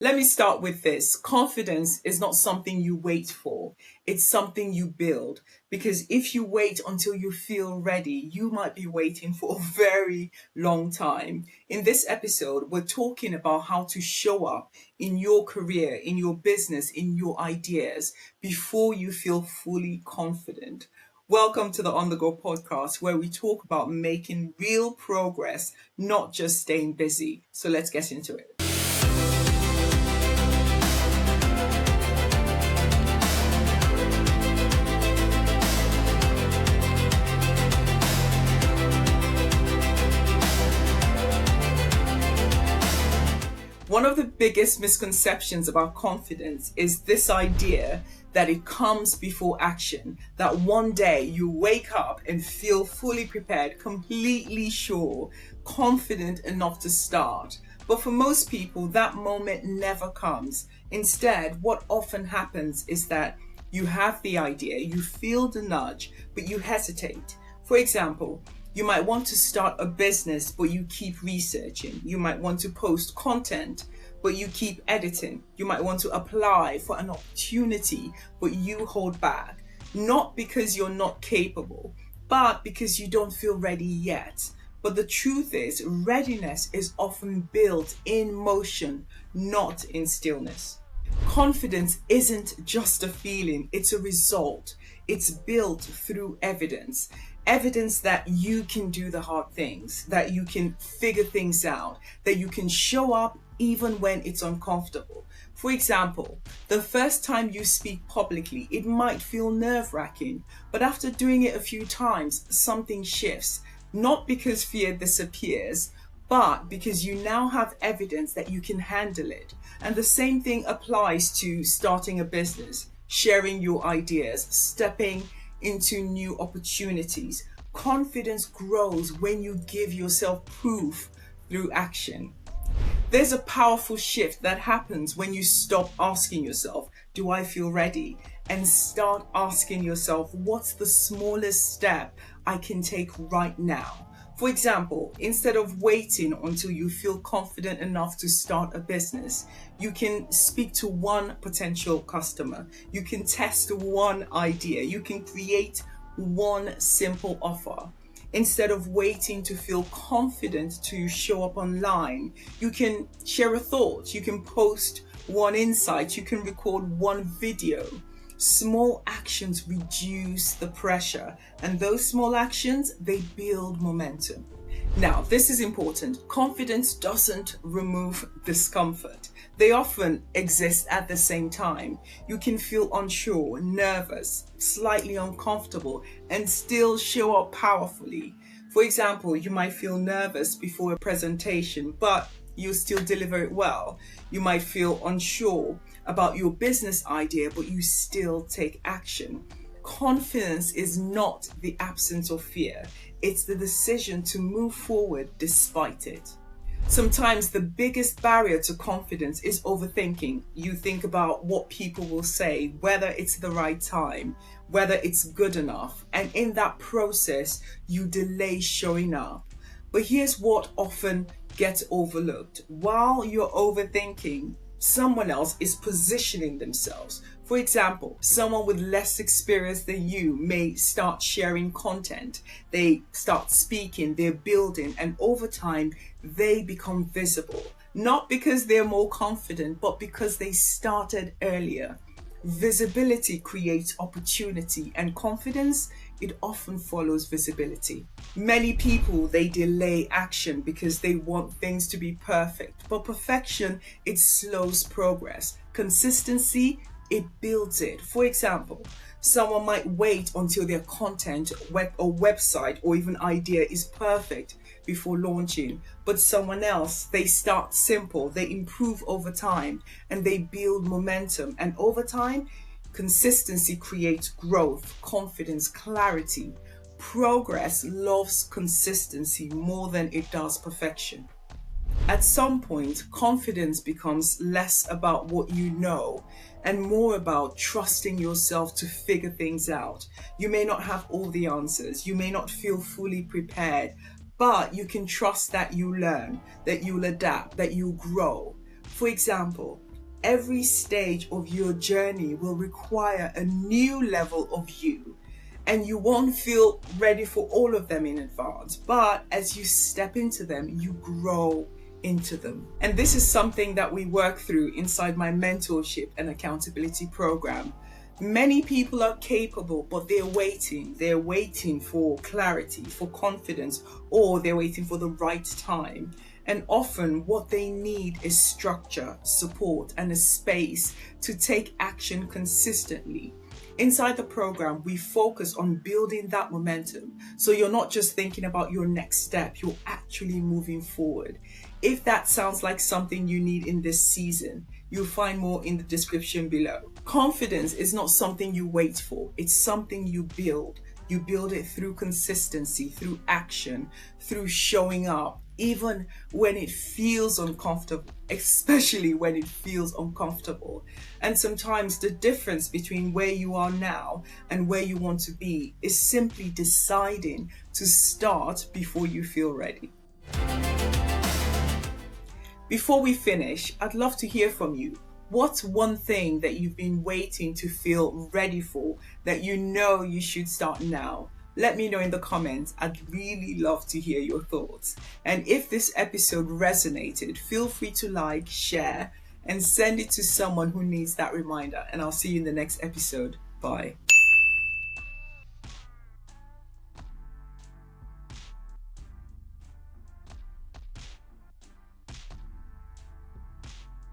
Let me start with this. Confidence is not something you wait for, it's something you build. Because if you wait until you feel ready, you might be waiting for a very long time. In this episode, we're talking about how to show up in your career, in your business, in your ideas before you feel fully confident. Welcome to the On the Go podcast, where we talk about making real progress, not just staying busy. So let's get into it. One of the biggest misconceptions about confidence is this idea that it comes before action, that one day you wake up and feel fully prepared, completely sure, confident enough to start. But for most people, that moment never comes. Instead, what often happens is that you have the idea, you feel the nudge, but you hesitate. For example, you might want to start a business, but you keep researching. You might want to post content, but you keep editing. You might want to apply for an opportunity, but you hold back. Not because you're not capable, but because you don't feel ready yet. But the truth is, readiness is often built in motion, not in stillness. Confidence isn't just a feeling, it's a result. It's built through evidence. Evidence that you can do the hard things, that you can figure things out, that you can show up even when it's uncomfortable. For example, the first time you speak publicly, it might feel nerve-wracking, but after doing it a few times, something shifts. Not because fear disappears, but because you now have evidence that you can handle it. And the same thing applies to starting a business, sharing your ideas, stepping into new opportunities. Confidence grows when you give yourself proof through action. There's a powerful shift that happens when you stop asking yourself, do I feel ready? And start asking yourself, what's the smallest step I can take right now? For example, instead of waiting until you feel confident enough to start a business, you can speak to one potential customer. You can test one idea. You can create one simple offer. Instead of waiting to feel confident to show up online, you can share a thought. You can post one insight. You can record one video. Small actions reduce the pressure, and those small actions, they build momentum. Now, this is important. Confidence doesn't remove discomfort. They often exist at the same time. You can feel unsure, nervous, slightly uncomfortable, and still show up powerfully. For example, you might feel nervous before a presentation, but you still deliver it well. You might feel unsure about your business idea, but you still take action. Confidence is not the absence of fear. It's the decision to move forward despite it. Sometimes the biggest barrier to confidence is overthinking. You think about what people will say, whether it's the right time, whether it's good enough. And in that process, you delay showing up. But here's what often gets overlooked. While you're overthinking, someone else is positioning themselves. For example, someone with less experience than you may start sharing content. They start speaking, they're building, and over time, they become visible. Not because they're more confident, but because they started earlier. Visibility creates opportunity, and confidence, it often follows visibility. Many people, they delay action because they want things to be perfect, but perfection, it slows progress. Consistency, it builds it. For example, someone might wait until their content, or website, or even idea is perfect before launching, but someone else, they start simple, they improve over time, and they build momentum. And over time, consistency creates growth, confidence, clarity. Progress loves consistency more than it does perfection. At some point, confidence becomes less about what you know and more about trusting yourself to figure things out. You may not have all the answers, you may not feel fully prepared, but you can trust that you learn, that you'll adapt, that you'll grow. For example, Every stage of your journey will require a new level of you, and you won't feel ready for all of them in advance. But as you step into them, you grow into them. And this is something that we work through inside my mentorship and accountability program. Many people are capable, but they're waiting. They're waiting for clarity, for confidence, or they're waiting for the right time. And often what they need is structure, support, and a space to take action consistently. Inside the program, we focus on building that momentum. So you're not just thinking about your next step, you're actually moving forward. If that sounds like something you need in this season, you'll find more in the description below. Confidence is not something you wait for, it's something you build. You build it through consistency, through action, through showing up, even when it feels uncomfortable, especially when it feels uncomfortable. And sometimes the difference between where you are now and where you want to be is simply deciding to start before you feel ready. Before we finish, I'd love to hear from you. What's one thing that you've been waiting to feel ready for that you know you should start now? Let me know in the comments. I'd really love to hear your thoughts. And if this episode resonated, feel free to like, share, and send it to someone who needs that reminder. And I'll see you in the next episode. Bye.